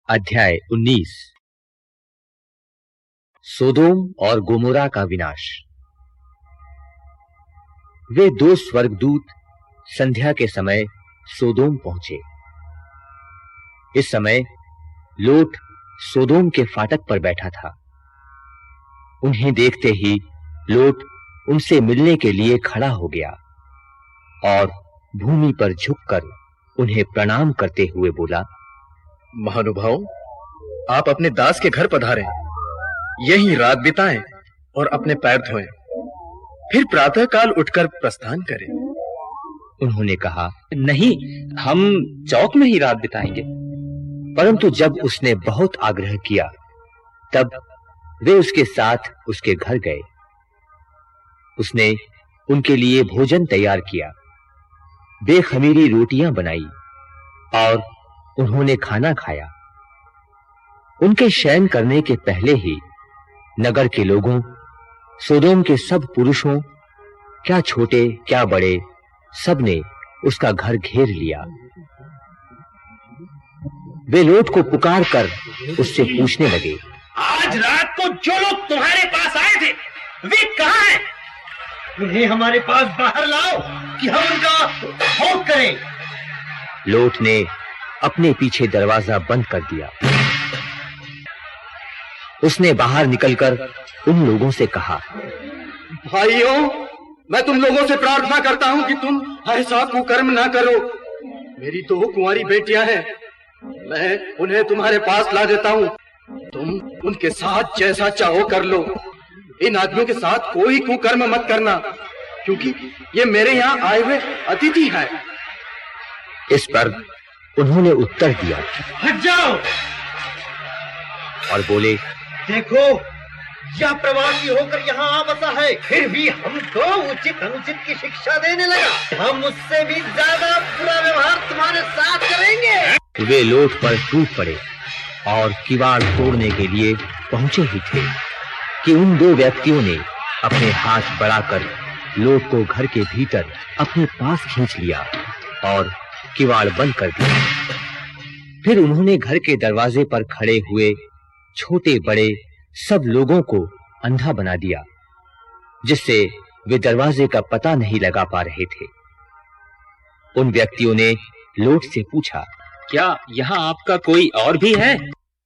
अध्याय 19 सोदोम और गोमोरा का विनाश। वे दो स्वर्गदूत संध्या के समय सोदोम पहुंचे। इस समय लोट सोदोम के फाटक पर बैठा था। उन्हें देखते ही लोट उनसे मिलने के लिए खड़ा हो गया और भूमि पर झुककर उन्हें प्रणाम करते हुए बोला, महानुभाव, आप अपने दास के घर पधारें, यहीं रात बिताएं और अपने पैर धोएं, फिर प्रातः काल उठकर प्रस्थान करें। उन्होंने कहा, नहीं, हम चौक में ही रात बिताएंगे। परंतु जब उसने बहुत आग्रह किया तब वे उसके साथ उसके घर गए। उसने उनके लिए भोजन तैयार किया, बेखमीरी रोटियां बनाई और उन्होंने खाना खाया। उनके शयन करने के पहले ही नगर के लोगों, सोदोम के सब पुरुषों, क्या छोटे क्या बड़े, सबने उसका घर घेर लिया। वे लोट को पुकार कर उससे पूछने लगे, आज रात को जो लोग तुम्हारे पास आए थे वे कहां हैं? उन्हें हमारे पास बाहर लाओ कि हम उनका भोग करें। लोट ने अपने पीछे दरवाजा बंद कर दिया। उसने बाहर निकलकर उन लोगों से कहा, भाइयों, मैं तुम लोगों से प्रार्थना करता हूं कि तुम ऐसा कुकर्म ना करो। मेरी दो कुंवारी बेटियां हैं, मैं उन्हें तुम्हारे पास ला देता हूं। तुम उनके साथ जैसा चाहो कर लो। इन आदमियों के साथ कोई कुकर्म मत करना, क्योंकि ये मेरे यहाँ आए हुए अतिथि हैं। इस पर उन्होंने उत्तर दिया, हट जाओ। और बोले, देखो, यह प्रवासी होकर यहाँ आ बसा है, फिर भी हमको उचित अनुचित की शिक्षा देने लगा। हम उससे भी ज्यादा बुरा व्यवहार तुम्हारे साथ करेंगे। वे लोट पर टूट पड़े और किवाड़ तोड़ने के लिए पहुंचे ही थे कि उन दो व्यक्तियों ने अपने हाथ बढ़ाकर लोट को घर के भीतर अपने पास खींच लिया और किवाड़ बंद कर दिया। फिर उन्होंने घर के दरवाजे पर खड़े हुए छोटे बड़े सब लोगों को अंधा बना दिया, जिससे वे दरवाजे का पता नहीं लगा पा रहे थे। उन व्यक्तियों ने लोट से पूछा, क्या यहाँ आपका कोई और भी है?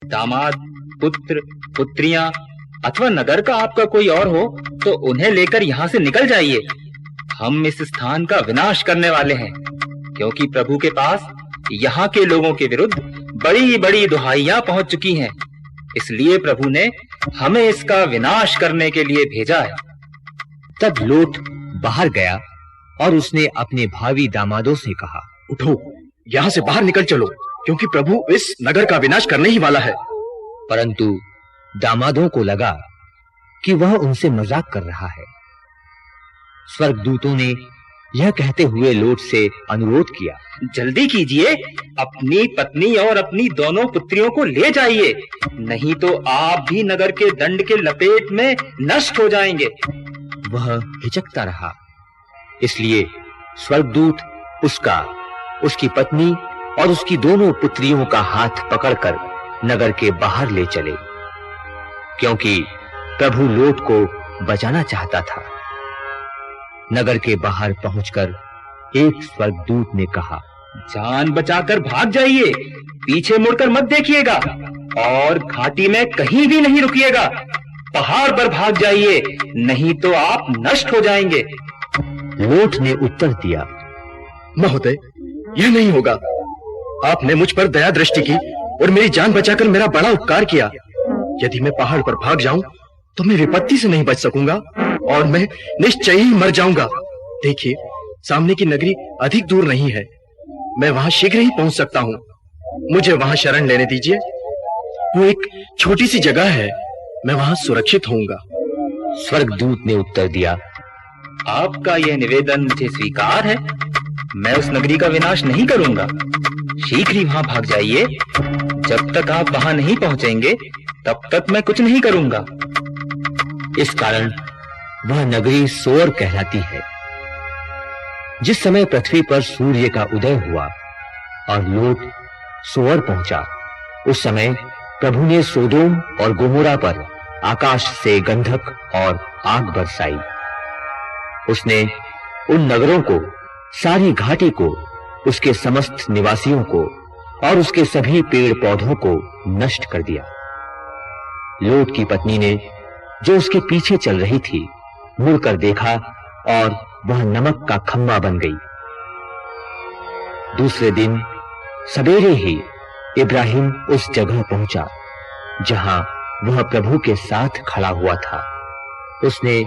दामाद, पुत्र, पुत्रियां अथवा नगर का आपका कोई और हो तो उन्हें लेकर यहाँ से निकल जाइए। हम इस स्थान का विनाश करने वाले हैं, क्योंकि प्रभु के पास यहाँ के लोगों के विरुद्ध बड़ी-बड़ी दुहाइयां पहुंच चुकी हैं। इसलिए प्रभु ने हमें इसका विनाश करने के लिए भेजा है। तब लोट बाहर गया और उसने अपने भावी दामादों से कहा, उठो, यहाँ से बाहर निकल चलो, क्योंकि प्रभु इस नगर का विनाश करने ही वाला है। परंतु दामादों को लगा कि वह उनसे मजाक कर रहा है। स्वर्गदूतों ने यह कहते हुए लोट से अनुरोध किया, जल्दी कीजिए, अपनी पत्नी और अपनी दोनों पुत्रियों को ले जाइए, नहीं तो आप भी नगर के दंड के लपेट में नष्ट हो जाएंगे। वह हिचकता रहा, इसलिए स्वर्गदूत उसका, उसकी पत्नी और उसकी दोनों पुत्रियों का हाथ पकड़कर नगर के बाहर ले चले, क्योंकि प्रभु लोट को बचाना चाहता था। नगर के बाहर पहुंचकर एक स्वर्गदूत ने कहा, जान बचाकर भाग जाइए, पीछे मुड़कर मत देखिएगा और घाटी में कहीं भी नहीं रुकिएगा। पहाड़ पर भाग जाइए, नहीं तो आप नष्ट हो जाएंगे। लोट ने उत्तर दिया, महोदय, यह नहीं होगा। आपने मुझ पर दया दृष्टि की और मेरी जान बचाकर मेरा बड़ा उपकार किया। यदि मैं पहाड़ पर भाग जाऊं तो मैं विपत्ति से नहीं बच सकूंगा और मैं निश्चय ही मर जाऊंगा। देखिए, सामने की नगरी अधिक दूर नहीं है, मैं वहां शीघ्र ही पहुंच सकता हूं। मुझे वहां शरण लेने दीजिए। वो एक छोटी सी जगह है, मैं वहां सुरक्षित होऊंगा। स्वर्गदूत ने उत्तर दिया, आपका यह निवेदन मुझे स्वीकार है। मैं उस नगरी का विनाश नहीं करूंगा। शीघ्र ही वहां भाग जाइए। जब तक आप वहां नहीं पहुंचेंगे तब तक मैं कुछ नहीं करूंगा। इस कारण वह नगरी सोर कहलाती है। जिस समय पृथ्वी पर सूर्य का उदय हुआ और लोट सोअर पहुंचा उस समय प्रभु ने सोदोम और गोमोरा पर आकाश से गंधक और आग बरसाई। उसने उन नगरों को, सारी घाटी को, उसके समस्त निवासियों को और उसके सभी पेड़ पौधों को नष्ट कर दिया। लोट की पत्नी ने, जो उसके पीछे चल रही थी, मुड़कर देखा और वह नमक का खम्मा बन गई। दूसरे दिन सवेरे ही इब्राहिम उस जगह पहुंचा जहां वह प्रभु के साथ खड़ा हुआ था। उसने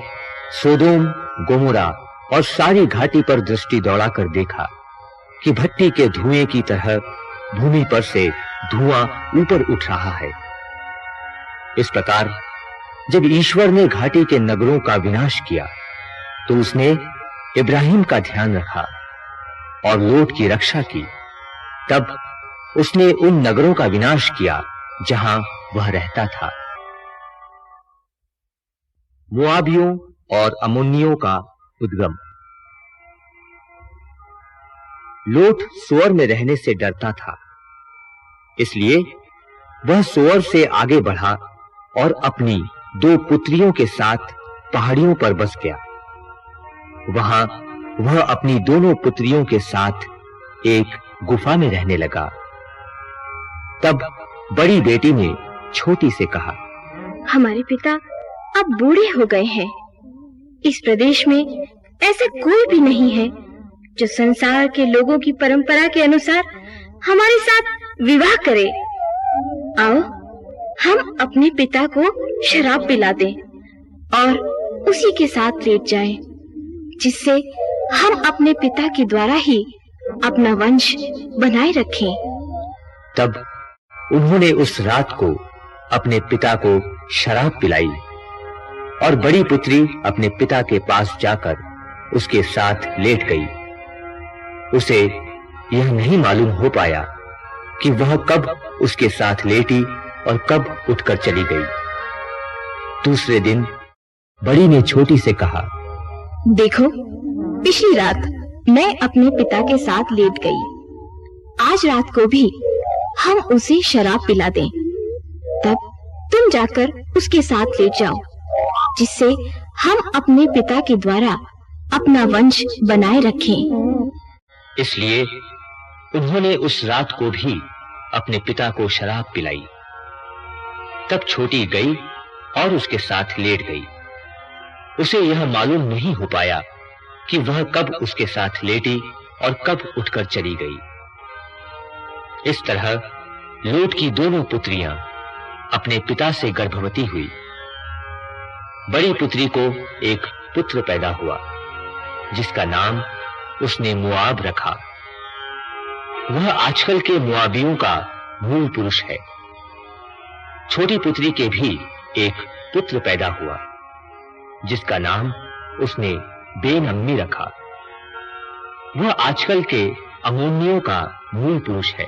सोदोम, गोमोरा और सारी घाटी पर दृष्टि दौड़ाकर देखा कि भट्टी के धुएं की तरह भूमि पर से धुआं ऊपर उठ रहा है। इस प्रकार जब ईश्वर ने घाटी के नगरों का विनाश किया तो उसने इब्राहिम का ध्यान रखा और लोट की रक्षा की। तब उसने उन नगरों का विनाश किया जहां वह रहता था। मोआबियों और अम्मोनियों का उद्गम। लोट सोअर में रहने से डरता था, इसलिए वह सोअर से आगे बढ़ा और अपनी 2 पुत्रियों के साथ पहाड़ियों पर बस गया। वहां वह अपनी दोनों पुत्रियों के साथ एक गुफा में रहने लगा। तब बड़ी बेटी ने छोटी से कहा, हमारे पिता अब बूढ़े हो गए हैं। इस प्रदेश में ऐसा कोई भी नहीं है जो संसार के लोगों की परंपरा के अनुसार हमारे साथ विवाह करे। आओ हम अपने पिता को शराब पिला दें और उसी के साथ लेट जाएं, जिससे हम अपने पिता के द्वारा ही अपना वंश बनाए रखें। तब उन्होंने उस रात को अपने पिता को शराब पिलाई और बड़ी पुत्री अपने पिता के पास जाकर उसके साथ लेट गई। उसे यह नहीं मालूम हो पाया कि वह कब उसके साथ लेटी और कब उठकर चली गई। दूसरे दिन बड़ी ने छोटी से कहा, देखो, पिछली रात मैं अपने पिता के साथ लेट गई। आज रात को भी हम उसे शराब पिला दें, तब तुम जाकर उसके साथ लेट जाओ, जिससे हम अपने पिता के द्वारा अपना वंश बनाए रखें। इसलिए उन्होंने उस रात को भी अपने पिता को शराब पिलाई। तब छोटी गई और उसके साथ लेट गई। उसे यह मालूम नहीं हो पाया कि वह कब उसके साथ लेटी और कब उठकर चली गई। इस तरह लोट की दोनों पुत्रियां अपने पिता से गर्भवती हुई। बड़ी पुत्री को एक पुत्र पैदा हुआ, जिसका नाम उसने मोआब रखा। वह आजकल के मोआबियों का मूल पुरुष है। छोटी पुत्री के भी एक पुत्र पैदा हुआ, जिसका नाम उसने बेनअम्मी रखा। वह आजकल के अम्मोनियों का मूल पुरुष है।